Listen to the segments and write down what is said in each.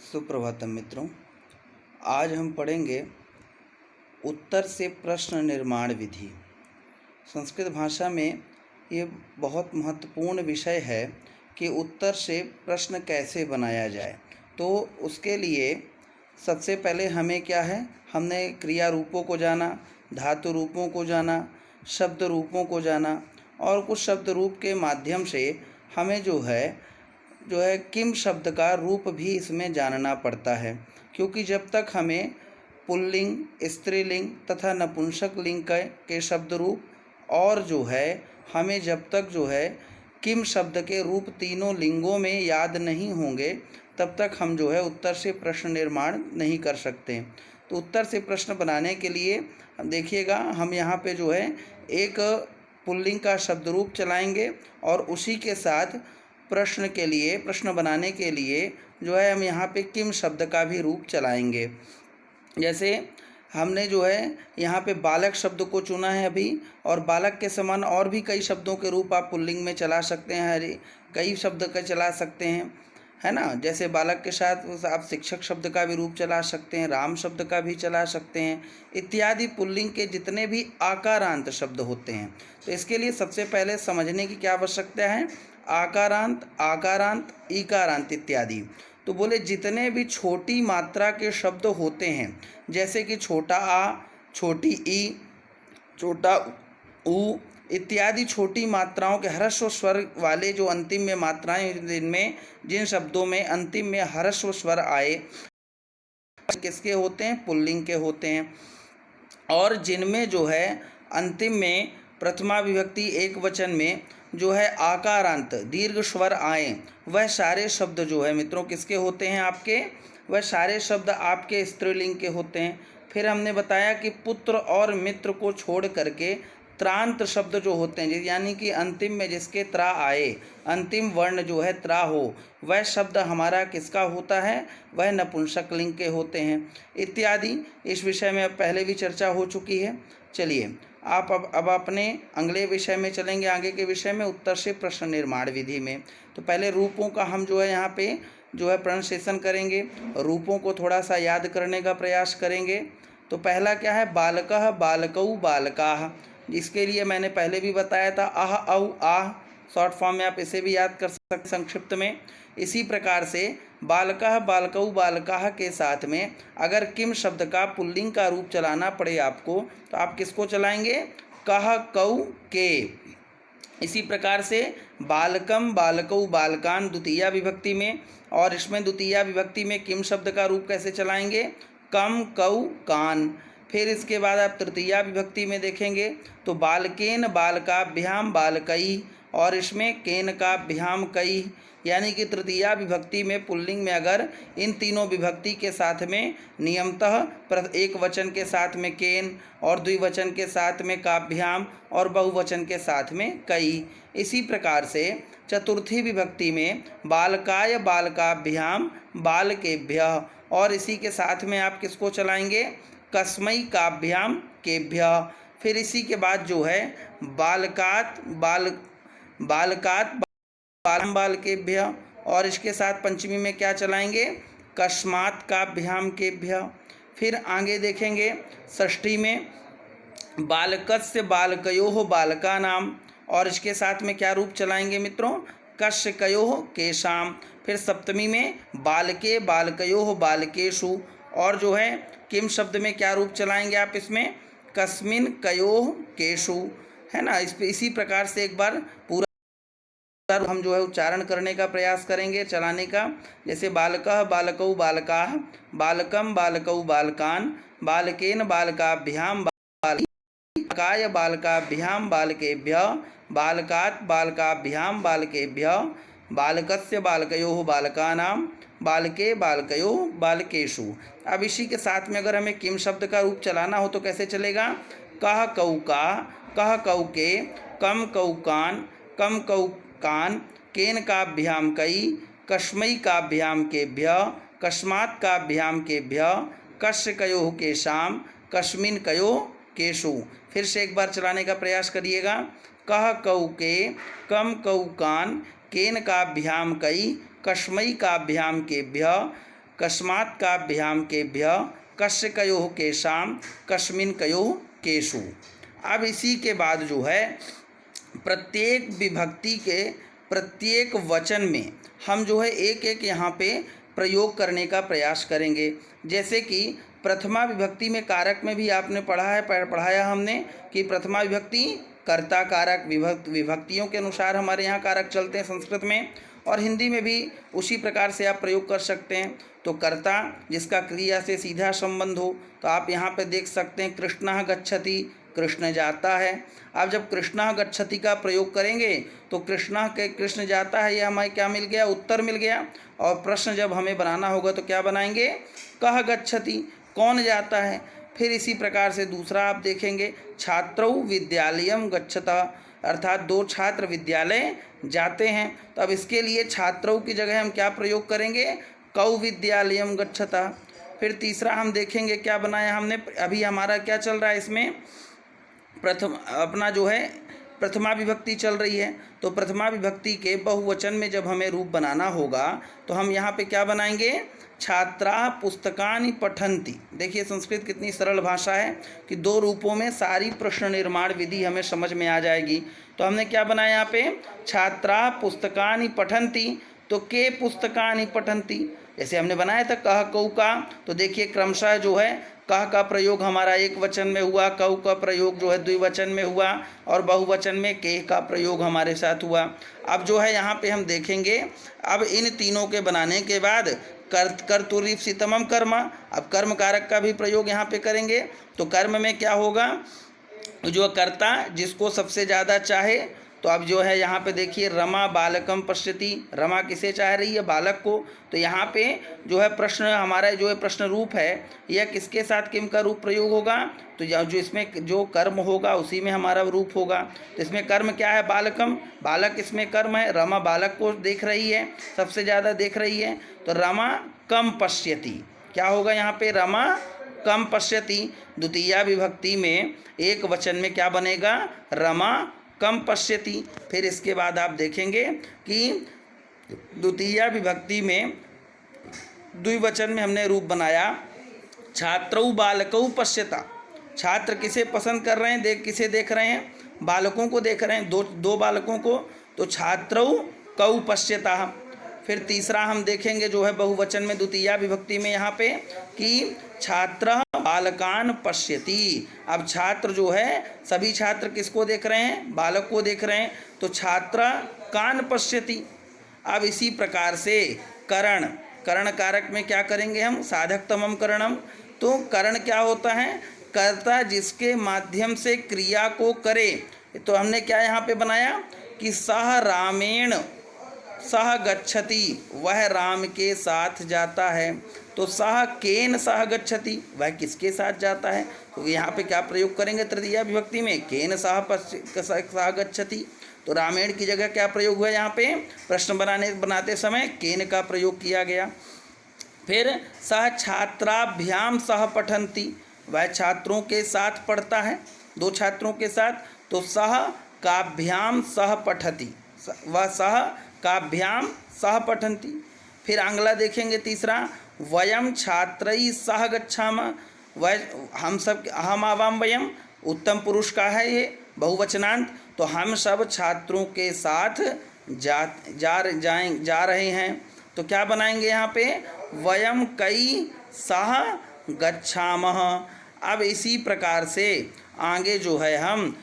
सुप्रभातम मित्रों। आज हम पढ़ेंगे उत्तर से प्रश्न निर्माण विधि। संस्कृत भाषा में ये बहुत महत्वपूर्ण विषय है कि उत्तर से प्रश्न कैसे बनाया जाए। तो उसके लिए सबसे पहले हमें क्या है, हमने क्रिया रूपों को जाना, धातु रूपों को जाना, शब्द रूपों को जाना और कुछ शब्द रूप के माध्यम से हमें जो है किम शब्द का रूप भी इसमें जानना पड़ता है। क्योंकि जब तक हमें पुल्लिंग, स्त्रीलिंग तथा नपुंसक लिंग के शब्द रूप और हमें जब तक किम शब्द के रूप तीनों लिंगों में याद नहीं होंगे तब तक हम उत्तर से प्रश्न निर्माण नहीं कर सकते। तो उत्तर से प्रश्न बनाने के लिए देखिएगा, हम यहाँ पे एक पुल्लिंग का शब्द रूप चलाएंगे और उसी के साथ प्रश्न बनाने के लिए हम यहाँ पे किम शब्द का भी रूप चलाएंगे। जैसे हमने यहाँ पे बालक शब्द को चुना है अभी, और बालक के समान और भी कई शब्दों के रूप आप पुल्लिंग में चला सकते हैं, कई शब्द का चला सकते हैं, है ना। जैसे बालक के साथ आप शिक्षक शब्द का भी रूप चला सकते हैं, राम शब्द का भी चला सकते हैं, इत्यादि पुल्लिंग के जितने भी आकारांत शब्द होते हैं। तो इसके लिए सबसे पहले समझने की क्या आवश्यकता है, आकारांत, आकारांत, ईकारांत इत्यादि। तो बोले जितने भी छोटी मात्रा के शब्द होते हैं, जैसे कि छोटा आ, छोटी ई, छोटा ऊ इत्यादि छोटी मात्राओं के ह्रस्व स्वर वाले जो अंतिम में मात्राएं, जिन शब्दों में अंतिम में ह्रस्व स्वर आए, किसके होते हैं, पुल्लिंग के होते हैं। और जिनमें अंतिम में प्रथमा विभक्ति एक वचन में आकारांत दीर्घ स्वर आए, वह सारे शब्द मित्रों किसके होते हैं, आपके, वह सारे शब्द आपके स्त्रीलिंग के होते हैं। फिर हमने बताया कि पुत्र और मित्र को छोड़ करके त्रांत शब्द होते हैं, यानी कि अंतिम में जिसके त्रा आए, अंतिम वर्ण त्रा हो, वह शब्द हमारा किसका होता है, वह नपुंसक लिंग के होते हैं इत्यादि। इस विषय में अब पहले भी चर्चा हो चुकी है। चलिए आप अब अपने अगले विषय में चलेंगे, आगे के विषय में उत्तर से प्रश्न निर्माण विधि में। तो पहले रूपों का हम यहाँ पे प्रोनाउंसिएशन करेंगे, रूपों को थोड़ा सा याद करने का प्रयास करेंगे। तो पहला क्या है, बालकः, बालकौ, बालकाः। इसके लिए मैंने पहले भी बताया था, आह, औ, आह, शॉर्ट फॉर्म में आप इसे भी याद कर सकते संक्षिप्त में। इसी प्रकार से बालकः, बालकौ, बालकाः के साथ में अगर किम शब्द का पुल्लिंग का रूप चलाना पड़े आपको, तो आप किसको चलाएंगे, कः, कौ, के। इसी प्रकार से बालकम, बालकौ, बालकान द्वितीया विभक्ति में, और इसमें द्वितीया विभक्ति में किम शब्द का रूप कैसे चलाएंगे, कम, कौ, कान। फिर इसके बाद आप तृतीया विभक्ति में देखेंगे तो बालकेन, बालकाभ्याम, बालकई, और इसमें केन का भ्याम कई, यानी कि तृतीया विभक्ति में पुल्लिंग में अगर इन तीनों विभक्ति के साथ में नियमतः एक वचन के साथ में केन, और द्विवचन के साथ में काभ्याम, और बहुवचन के साथ में कई। इसी प्रकार से चतुर्थी विभक्ति में बालकाय, बालकाभ्याम, बालकेभ्यः, और इसी के साथ में आप किसको चलाएंगे, कस्मै काभ्याम केभ्यः। फिर इसी के बाद बालकात, बालकात, बालकेभ्यः, और इसके साथ पंचमी में क्या चलाएंगे, कस्मात् काभ्याम केभ्यः। फिर आगे देखेंगे षष्ठी में बालकस्य, बालकयोः, बालकानां, और इसके साथ में क्या रूप चलाएंगे मित्रों, कस्यकयोः केशाम। फिर सप्तमी में बालके, बालकयोः, बालकेषु, और किम शब्द में क्या रूप चलाएंगे आप, इसमें कस्मिन कयोः केषु, है ना। इसी प्रकार से एक बार पूरा हम उच्चारण करने का प्रयास करेंगे, चलाने का। जैसे बालकः, बालकौ, बालकाः, बालकम, बालकौ, बालकान, बालकेन, बालकाभ्याम, बालकाय, बालकाभ्याम, बालकेभ्यः, बालकात्, बालकाभ्याम, बालकेभ्यः, बालकस्य, बालकयोः, बालकानां, बालके, बालकयोः, बालकेषु। अब इसी के साथ में अगर हमें किम शब्द का रूप चलाना हो तो कैसे चलेगा, कः कौ का, कः कौ के, कम कौ कान, कम कौ कान, केन काभ्याम कई, कस्मै काभ्याम केभ्यः, कस्मात् काभ्याम केभ्यः, कस्य कयोः केशाम, कस्मिन कयोः केशु। फिर से एक बार चलाने का प्रयास करिएगा, कः कौ के, कम कौ कान, केन काभ्याम कई, कस्मै काभ्याम केभ्यः, कस्मात् काभ्याम केभ्य कस्य कयोः केशाम कस्मिन् कयोः केषु। अब इसी के बाद जो है प्रत्येक विभक्ति के प्रत्येक वचन में हम जो है एक एक यहाँ पे प्रयोग करने का प्रयास करेंगे। जैसे कि प्रथमा विभक्ति में कारक में भी आपने पढ़ाया हमने कि प्रथमा विभक्ति कर्ता कारक विभक्तियों के अनुसार हमारे यहाँ कारक चलते हैं संस्कृत में, और हिंदी में भी उसी प्रकार से आप प्रयोग कर सकते हैं। तो कर्ता जिसका क्रिया से सीधा संबंध हो, तो आप यहाँ पे देख सकते हैं कृष्णः गच्छति, कृष्ण जाता है। अब जब कृष्णः गच्छति का प्रयोग करेंगे तो कृष्णः के कृष्ण जाता है, ये हमें क्या मिल गया, उत्तर मिल गया। और प्रश्न जब हमें बनाना होगा तो क्या बनाएंगे, कः गच्छति, कौन जाता है। फिर इसी प्रकार से दूसरा आप देखेंगे छात्रौ विद्यालयम गच्छतः, अर्थात दो छात्र विद्यालय जाते हैं। तो अब इसके लिए छात्रौ की जगह हम क्या प्रयोग करेंगे, कौ विद्यालयम गच्छतः। फिर तीसरा हम देखेंगे क्या बनाया हमने, अभी हमारा क्या चल रहा है इसमें, अपना जो है प्रथमा विभक्ति चल रही है। तो प्रथमा विभक्ति के बहुवचन में जब हमें रूप बनाना होगा तो हम यहाँ पे क्या बनाएंगे, छात्रा पुस्तकानि पठन्ति। देखिए संस्कृत कितनी सरल भाषा है कि दो रूपों में सारी प्रश्न निर्माण विधि हमें समझ में आ जाएगी। तो हमने क्या बनाया यहाँ पे, छात्रा पुस्तकानि पठन्ति, तो के पुस्तकानि पठन्ति। जैसे हमने बनाया था कह कौ का, तो देखिए क्रमशः जो है कह का प्रयोग हमारा एक वचन में हुआ, कौ का प्रयोग जो है द्विवचन में हुआ, और बहुवचन में के का प्रयोग हमारे साथ हुआ। अब जो है यहाँ पे हम देखेंगे, अब इन तीनों के बनाने के बाद कर्तुरीप्सितमम कर्म, अब कर्म कारक का भी प्रयोग यहाँ पे करेंगे। तो कर्म में क्या होगा, जो कर्ता जिसको सबसे ज़्यादा चाहे, तो अब जो है यहाँ पे देखिए रमा बालकम पश्यति, रमा किसे चाह रही है, बालक को। तो यहाँ पे जो है प्रश्न हमारा जो है प्रश्न रूप है, यह किसके साथ किम का रूप प्रयोग होगा, तो जो इसमें जो कर्म होगा उसी में हमारा रूप होगा। तो इसमें कर्म क्या है, बालकम, बालक इसमें कर्म है, रमा बालक को देख रही है, सबसे ज़्यादा देख रही है। तो रमा कम पश्यति, क्या होगा यहाँ पे, रमा कम पश्यति। द्वितीया विभक्ति में एक वचन में क्या बनेगा, रमा कम पश्यति। फिर इसके बाद आप देखेंगे कि द्वितीया विभक्ति में द्विवचन में हमने रूप बनाया छात्रौ बालकौ पश्यता। छात्र किसे पसंद कर रहे हैं, किसे देख रहे हैं, बालकों को देख रहे हैं, दो बालकों को। तो छात्रौ कौ पश्यता। फिर तीसरा हम देखेंगे जो है बहुवचन में द्वितीया विभक्ति में यहाँ पे कि छात्र बालकान पश्यति। अब छात्र जो है सभी छात्र किसको देख रहे हैं, बालक को देख रहे हैं। तो छात्र कान पश्यति। अब इसी प्रकार से करण कारक में क्या करेंगे हम, साधकतमम करणम। तो करण क्या होता है, कर्ता जिसके माध्यम से क्रिया को करे। तो हमने क्या यहाँ पे बनाया कि सह रामेण सह गच्छति, वह राम के साथ जाता है। तो सह केन सह गच्छति, वह किसके साथ जाता है। तो यहाँ पे क्या प्रयोग करेंगे तृतीया विभक्ति में, केन सह गच्छति। तो रामेण की जगह क्या प्रयोग हुआ, यहाँ पे प्रश्न बनाते समय केन का प्रयोग किया गया। फिर सह छात्राभ्याम सह पठन्ति, वह छात्रों के साथ पढ़ता है, दो छात्रों के साथ। तो सह काभ्याम सह पठति, वह सह काभ्याम सह पठन्ति। फिर अगला देखेंगे तीसरा, वयम छात्रैः सह गच्छामः, वह हम आवाम वयम, उत्तम पुरुष का है ये बहुवचनांत। तो हम सब छात्रों के साथ जा रहे हैं। तो क्या बनाएंगे यहाँ पे, वयम कई सह गच्छामः। अब इसी प्रकार से आगे जो है हम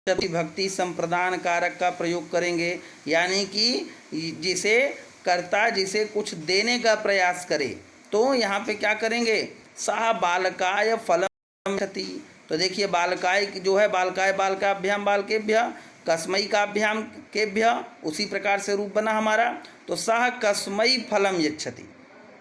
विभक्ति संप्रदान कारक का प्रयोग करेंगे, यानी कि जिसे कर्ता जिसे कुछ देने का प्रयास करे। तो यहाँ पे क्या करेंगे, सह बालकाय फलम क्षति। तो देखिए बालकाय जो है, बालकाय बालकाभ्याम बालकेभ्य कस्मई काभ्याम केभ्य, उसी प्रकार से रूप बना हमारा। तो सह कस्मई फलम यच्छति।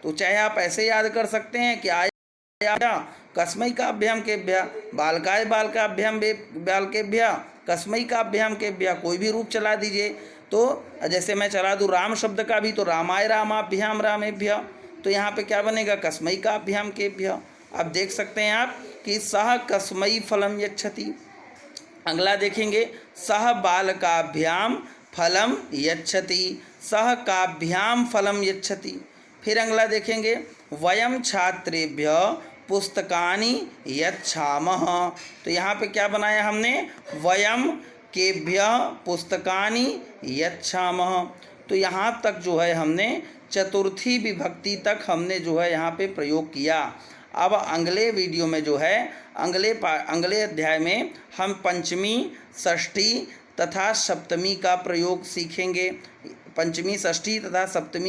तो चाहे आप ऐसे याद कर सकते हैं कि आया कस्मई काभ्याम केभ्य बालकाय बालकाभ्याम बालकेभ्य कस्मई काभ्याम केभ्य, कोई भी रूप चला दीजिए। तो जैसे मैं चला दूँ राम शब्द का भी, तो रामाय रामाभ्याम रामेभ्य। तो यहाँ पे क्या बनेगा, कस्मई काभ्याम केभ्य। अब देख सकते हैं आप कि सह कस्मई फलम यच्छति। अगला देखेंगे, सह बालकाभ्याम फलम यच्छति, सह काभ्याम फलम यच्छति। फिर अगला देखेंगे, वयम छात्रेभ्य पुस्तकानि यच्छामः। तो यहाँ पे क्या बनाया हमने, वयम केभ्य पुस्तकानि यच्छामः। तो यहाँ तक जो है हमने चतुर्थी विभक्ति तक हमने जो है यहाँ पे प्रयोग किया। अब अगले वीडियो में जो है अगले अध्याय में हम पंचमी, षष्ठी तथा सप्तमी का प्रयोग सीखेंगे। पंचमी, षष्ठी तथा सप्तमी